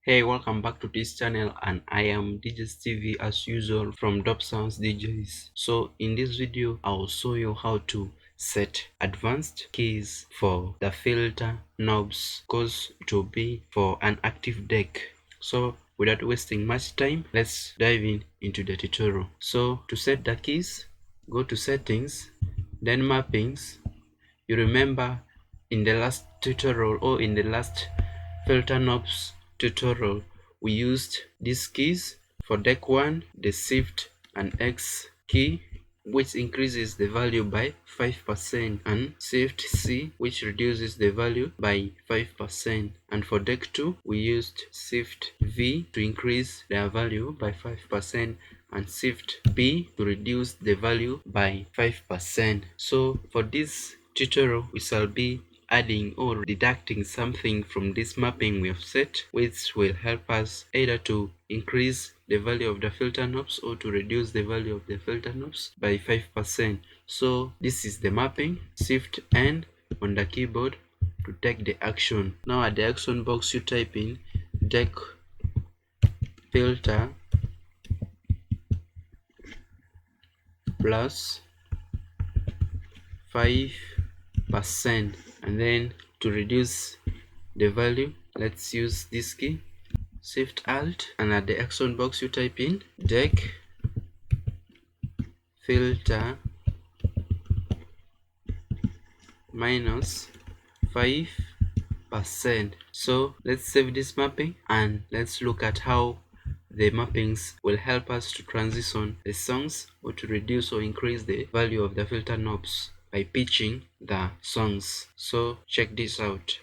Hey, welcome back to this channel, and I am DJs TV as usual from Dope Sounds DJs. So in this video I'll show you how to set advanced keys for the filter knobs, because it will be for an active deck. So without wasting much time, let's dive into the tutorial. So to set the keys, go to settings, then mappings. You remember in the last tutorial, or in the last filter knobs tutorial, we used these keys for deck 1, the shift and X key, which increases the value by 5%, and shift C, which reduces the value by 5%. And for deck 2, we used shift V to increase their value by 5%, and shift B to reduce the value by 5%. So for this tutorial, we shall be adding or deducting something from this mapping we have set, which will help us either to increase the value of the filter knobs or to reduce the value of the filter knobs by 5%. So this is the mapping. Shift N on the keyboard to take the action. Now at the action box, you type in deck filter plus 5%, and then to reduce the value, let's use this key, Shift Alt, and at the action box you type in deck filter minus 5%. So let's save this mapping and let's look at how the mappings will help us to transition the songs, or to reduce or increase the value of the filter knobs by pitching the songs. So check this out.